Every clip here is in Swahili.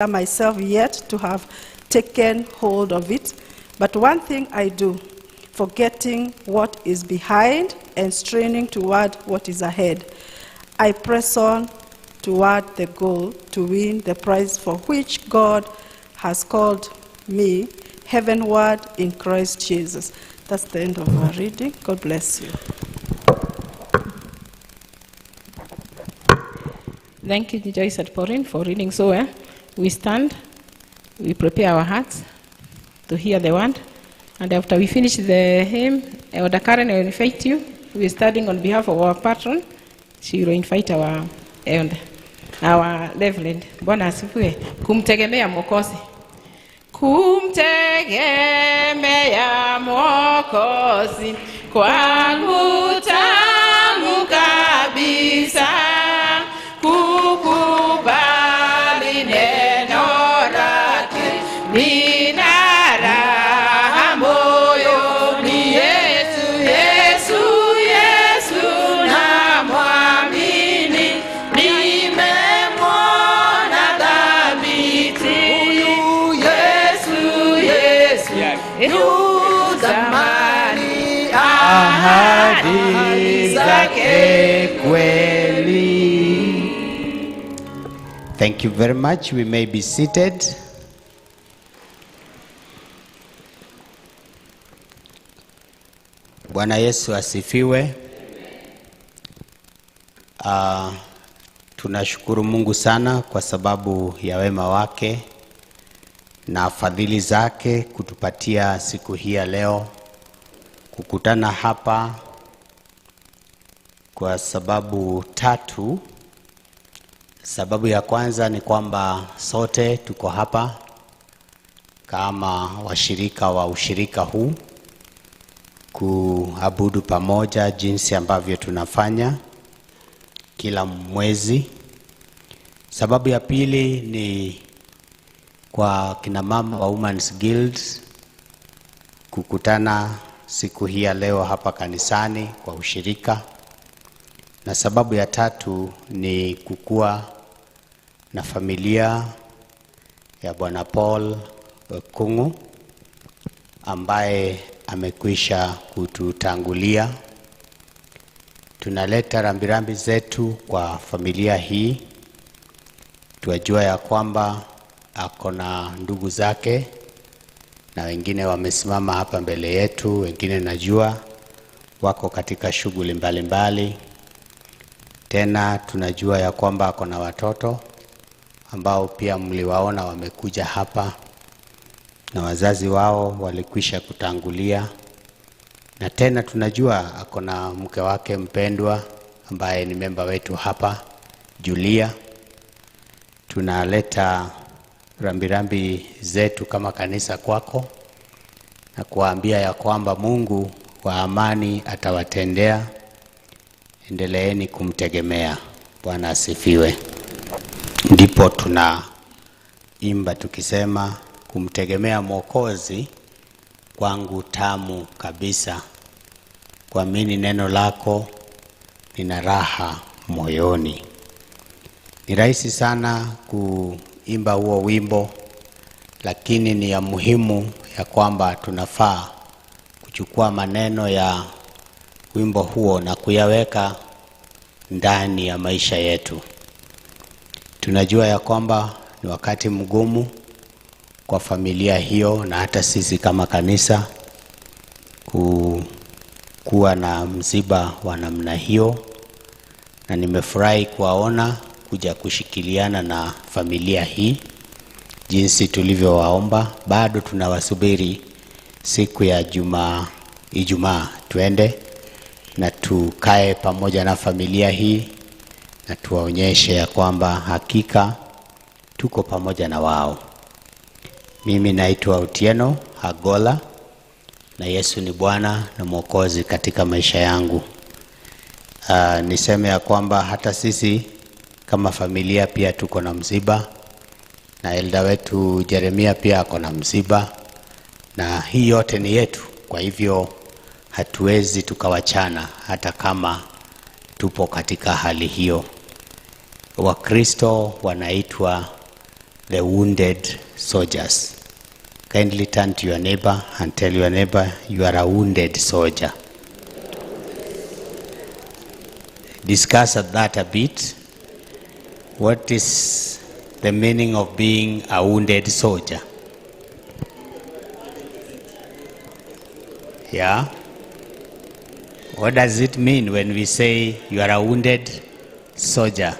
myself yet to have taken hold of it. But one thing I do, forgetting what is behind and straining toward what is ahead. I press on toward the goal to win the prize for which God has called me heavenward in Christ Jesus. That's the end of our reading. God bless you. Thank you, Joyce and Pauline, for reading so well. We stand, we prepare our hearts to hear the word. And after we finish the hymn, Elder Karen will invite you. We are studying on behalf of our patron. She will invite our elder, our reverend. Bwana asifiwe. Kumtegemea Mwokozi. Kumtegemea Mwokozi kwangu tamu kabisa. Kukubali neno lake nina raha moyoni. Yesu, Yesu, Yesu namwamini, nimemwona thabiti. Yesu, Yesu yu zamani, ahadi zake kweli. Thank you very much. We may be seated. Bwana Yesu asifiwe. Tunashukuru Mungu sana kwa sababu ya wema wake na fadhili zake kutupatia siku hii ya leo kukutana hapa kwa sababu tatu. Sababu ya kwanza ni kwamba sote tuko hapa kama washirika wa ushirika huu kuabudu pamoja jinsi ambavyo tunafanya kila mwezi. Sababu ya pili ni kwa kina mama wa Women's Guild kukutana siku hii ya leo hapa kanisani kwa ushirika. Na sababu ya tatu ni kukua na familia ya Bwana Paul Kungu ambaye amekwisha kututangulia. Tunaleta rambirambi zetu kwa familia hii. Tuwajua ya kwamba akona ndugu zake na wengine wamesimama hapa mbele yetu, wengine najua wako katika shughuli mbalimbali. Tena tunajua ya kwamba akona watoto ambao pia mliwaona wamekuja hapa na wazazi wao walikwisha kutangulia. Na tena tunajua akona mke wake mpendwa ambaye ni memba wetu hapa, Julia. Tunaleta rambirambi zetu kama kanisa kwako na kuambia ya kwamba Mungu wa amani atawatendea. Endeleeni kumtegemea. Bwana asifiwe. Ndipo tunaimba tukisema kumtegemea Mwokozi kwangu tamu kabisa. Kuamini neno lako nina raha moyoni. Ni rahisi sana kuimba huo wimbo, lakini ni ya muhimu ya kwamba tunafaa kuchukua maneno ya wimbo huo na kuyaweka ndani ya maisha yetu. Tunajua ya kwamba ni wakati mgumu kwa familia hiyo na hata sisi kama kanisa kuwa na msiba wa namna hiyo, na nimefurahi kuwaona kuja kushikiliana na familia hii jinsi tulivyowaomba. Bado tunawasubiri siku ya Ijumaa tuende na tukae pamoja na familia hii na tuwaonyeshe ya kwamba hakika tuko pamoja na wao. Mimi naitwa Otieno Hagola na Yesu ni Bwana na Mwokozi katika maisha yangu. Niseme ya kwamba hata sisi kama familia pia tuko na msiba, na elda wetu Jeremia pia ako na msiba, na hii yote ni yetu. Kwa hivyo hatuwezi tukawachana hata kama tupo katika hali hiyo. Wakristo wanaitwa the wounded soldiers. Kindly turn to your neighbor and tell your neighbor, you are a wounded soldier. Discuss that a bit. What is the meaning of being a wounded soldier? Yeah? What does it mean when we say you are a wounded soldier?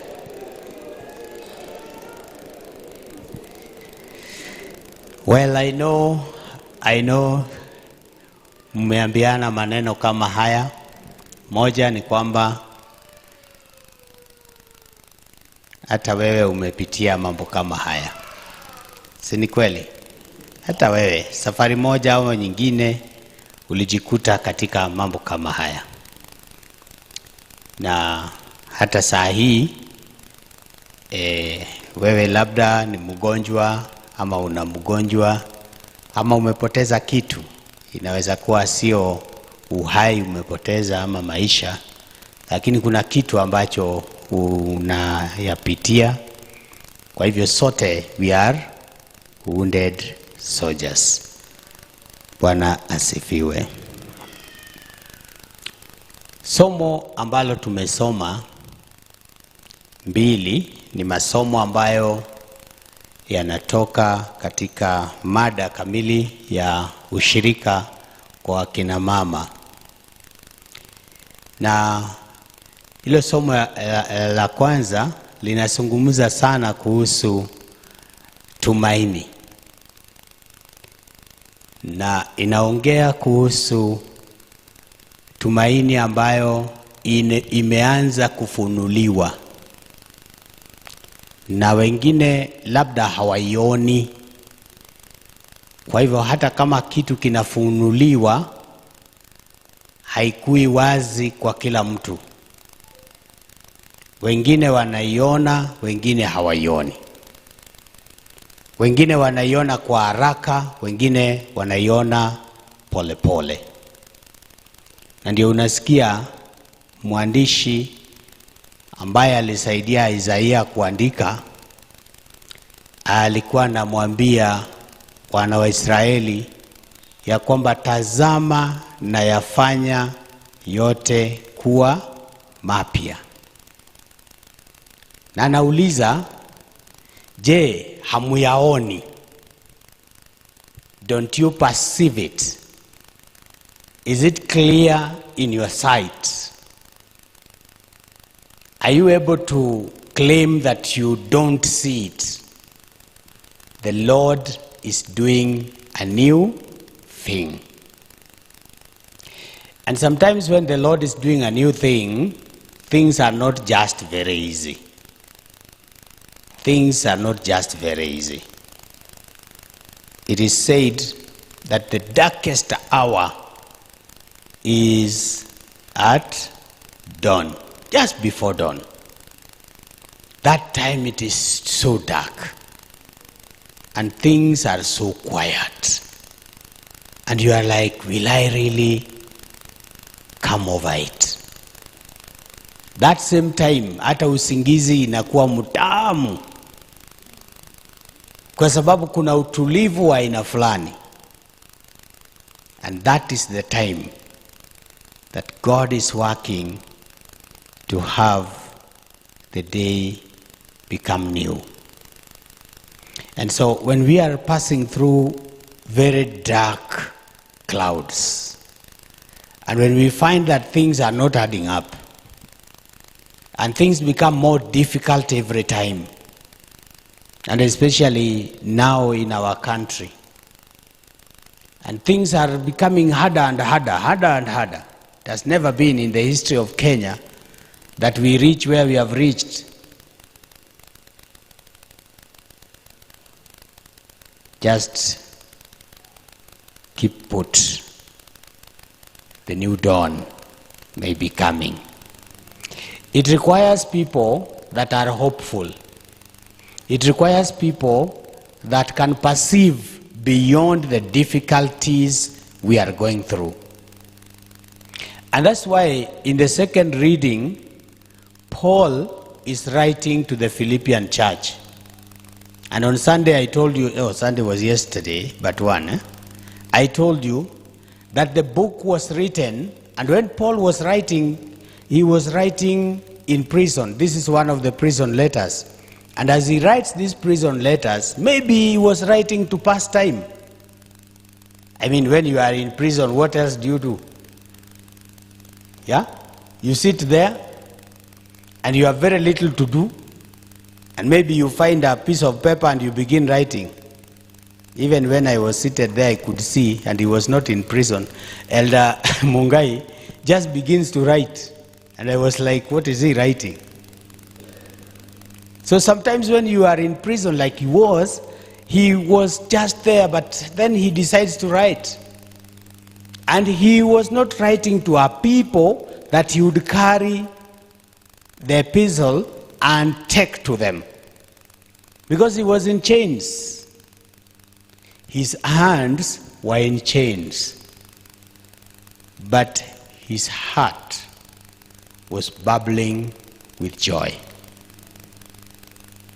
Well, I know mmeambiana maneno kama haya. Moja ni kwamba hata wewe umepitia mambo kama haya. Si ni kweli? Hata wewe safari moja au nyingine ulijikuta katika mambo kama haya. Na hata saa hii wewe labda ni mgonjwa ama una mgonjwa ama umepoteza kitu. Inaweza kuwa sio uhai umepoteza ama maisha, lakini kuna kitu ambacho unayapitia. Kwa hivyo sote we are wounded soldiers. Bwana asifiwe. Somo ambalo tumesoma mbili ni masomo ambayo yanatoka katika mada kamili ya ushirika kwa kina mama. Na hilo somo la kwanza linazungumza sana kuhusu tumaini. Na inaongea kuhusu tumaini ambayo imeanza kufunuliwa. Na wengine labda hawaioni. Kwa hivyo hata kama kitu kinafunuliwa, haikui wazi kwa kila mtu. Wengine wanaiona, wengine hawaioni. Wengine wanaiona kwa haraka, wengine wanaiona pole pole. Na ndio unasikia mwandishi ambaye alisaidia Isaia kuandika alikuwa anamwambia wana wa Israeli ya kwamba tazama na yafanya yote kuwa mapya. Na anauliza, je, hamuyaoni? Don't you perceive it? Is it clear in your sight? Are you able to claim that you don't see it? The Lord is doing a new thing. And sometimes when the Lord is doing a new thing, things are not just very easy. Things are not just very easy. It is said that the darkest hour is at dawn, just before dawn. That time it is so dark and things are so quiet. And you are like, will I really come over it? That same time, hata usingizi inakuwa mtamu. Kwa sababu kuna utulivu wa aina fulani. And that is the time that God is working to have the day become new. And so when we are passing through very dark clouds, and when we find that things are not adding up, and things become more difficult every time, and especially now in our country, and things are becoming harder and harder, harder and harder. It has never been in the history of Kenya that we reach where we have reached. Just keep put. The new dawn may be coming. It requires people that are hopeful. It requires people that can perceive beyond the difficulties we are going through. And that's why in the second reading, Paul is writing to the Philippian church. And on Sunday I told you, Sunday was yesterday, but one, I told you that the book was written, and when Paul was writing, he was writing in prison. This is one of the prison letters. And as he writes these prison letters, maybe he was writing to pass time. I mean, when you are in prison, what else do you do? Yeah? You sit there, and you have very little to do, and maybe you find a piece of paper and you begin writing. Even when I was seated there, I could see, and he was not in prison, Elder Mungai just begins to write. And I was like, what is he writing? So sometimes when you are in prison like he was just there, but then he decides to write. And he was not writing to a people that he would carry the epistle and take to them, because he was in chains. His hands were in chains, but his heart was bubbling with joy.